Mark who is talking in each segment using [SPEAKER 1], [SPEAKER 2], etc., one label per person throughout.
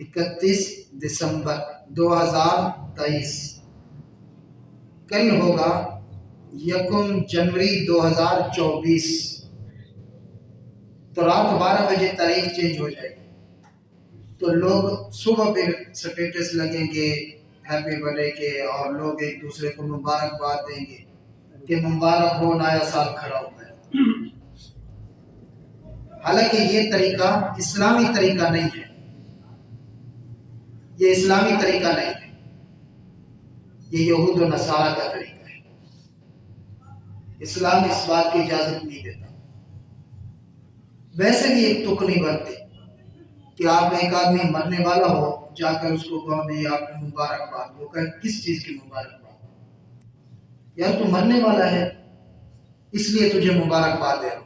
[SPEAKER 1] 31 دسمبر 2023، کل ہوگا 1 جنوری 2024، تو رات 12 بجے تاریخ چینج ہو جائے گی، تو لوگ صبح پھر سٹیٹس لگیں گے ہیپی برتھ ڈے کے، اور لوگ ایک دوسرے کو مبارکباد دیں گے کہ مبارک ہو، نیا سال کھڑا ہو گیا۔ حالانکہ یہ طریقہ اسلامی طریقہ نہیں ہے، یہ اسلامی طریقہ نہیں ہے، یہ یہود و نصارہ کا طریقہ ہے۔ اسلام اس بات کی اجازت نہیں دیتا۔ ویسے بھی ایک تک نہیں بنتی کہ آپ ایک آدمی مرنے والا ہو، جا کر اس کو کہو نہیں آپ کو مبارکباد، وہ کہے کس چیز کی مبارکباد؟ یار تو مرنے والا ہے اس لیے تجھے مبارکباد دے رہا ہوں،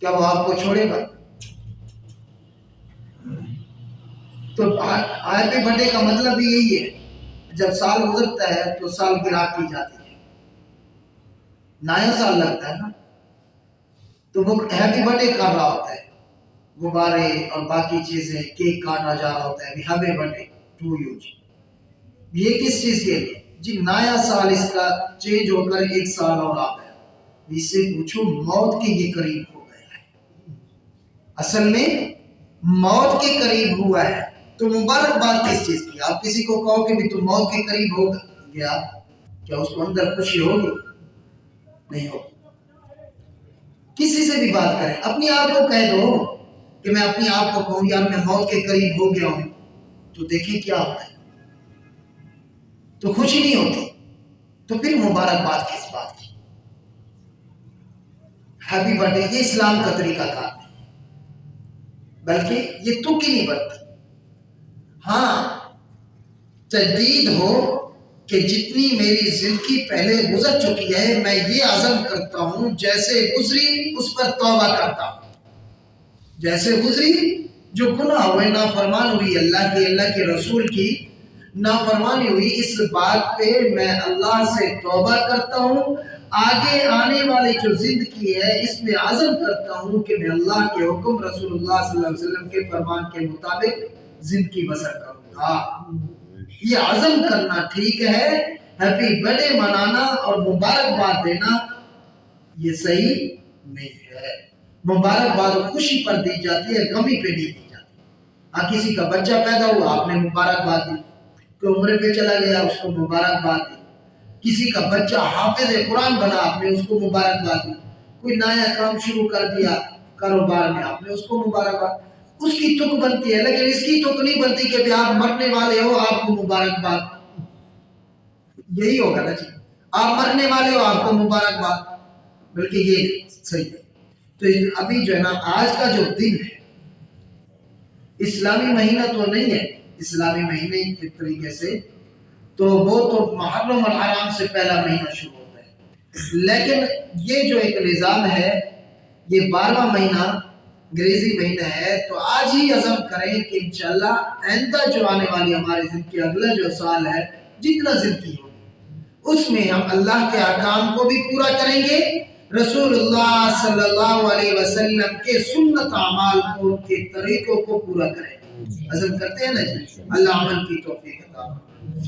[SPEAKER 1] کیا وہ آپ کو چھوڑے گا؟ تو ہیپی برتھ ڈے کا مطلب بھی یہی ہے، جب سال گزرتا ہے تو سال گرا کی جاتی ہے، نیا سال لگتا ہے نا، تو وہ ہیپی برتھ ڈے کر رہا ہوتا ہے، غبارے اور باقی چیزیں، کیک کاٹا جا رہا ہوتا ہے، ہیپی برتھ ڈے ٹو یو جی۔ یہ کس چیز کے لیے جی؟ نیا سال اس کا چینج ہو کر 1 سال اور آ گیا، اس سے پوچھو موت کے یہ قریب ہو گیا ہے، اصل میں موت کے قریب ہوا ہے، تو مبارکباد کس چیز کی؟ آپ کسی کو کہو کہ بھی تو موت کے قریب ہو گیا، کیا اس کو اندر خوشی ہوگی؟ نہیں ہوگی۔ کسی سے بھی بات کریں، اپنی آپ کو کہہ دو کہ میں اپنی آپ کو کہوں یار میں موت کے قریب ہو گیا ہوں، تو دیکھیں کیا ہوتا ہے، تو خوشی نہیں ہوتی، تو پھر مبارکباد کس بات کی؟ ہیپی برتھ ڈے یہ اسلام کا طریقہ کار نہیں، بلکہ یہ تک ہی نہیں بنتی۔ ہاں تجدید ہو کہ جتنی میری زندگی پہلے گزر چکی ہے میں یہ عزم کرتا ہوں جیسے گزری اس پر توبہ کرتا ہوں، جیسے گزری جو گناہ ہوئے، نافرمان ہوئی اللہ کے رسول کی نافرمانی ہوئی، اس بات پہ میں اللہ سے توبہ کرتا ہوں، آگے آنے والی جو زندگی ہے اس میں عزم کرتا ہوں کہ میں اللہ کے حکم، رسول اللہ صلی اللہ علیہ وسلم کے فرمان کے مطابق زندگی بسر کروں گا۔ یہ عزم کرنا ٹھیک ہے، ہیپی برتھ ڈے منانا اور مبارکباد دینا یہ صحیح نہیں ہے۔ مبارکباد خوشی پر دی جاتی ہے، غمی پہ نہیں دی جاتی۔ ہاں کسی کا بچہ پیدا ہوا آپ نے مبارکباد دی، کوئی عمرے پہ چلا گیا اس کو مبارکباد دی، کسی کا بچہ حافظ قرآن بنا آپ نے اس کو مبارکباد دی، کوئی نیا کام شروع کر دیا کاروبار میں آپ نے اس کو مبارکباد، اس کی تک بنتی ہے، لیکن اس کی تک نہیں بنتی کہ آپ مرنے والے ہو آپ کو مبارکباد، یہی ہوگا نا جی، آپ مرنے والے ہو آپ کو مبارکباد، بلکہ یہ صحیح ہے۔ تو ابھی جو ہے نا آج کا جو دن ہے اسلامی مہینہ تو نہیں ہے، اسلامی مہینے کے طریقے سے تو وہ تو محرم الحرام سے پہلا مہینہ شروع ہوتا ہے، لیکن یہ جو ایک نظام ہے یہ 12واں مہینہ انگریزی مہینہ ہے، تو آج ہی عزم کریں کہ انشاءاللہ آئندہ جو آنے والی ہماری زندگی اگلا جو سال ہے جتنا زندگی ہو اس میں ہم اللہ کے احکام کو بھی پورا کریں گے، رسول اللہ صلی اللہ علیہ وسلم کے سنت اعمال کو، ان کے طریقوں کو پورا کریں گے۔ عزم کرتے ہیں نا جی، اللہ عمل کی توفیق عطا فرمائے۔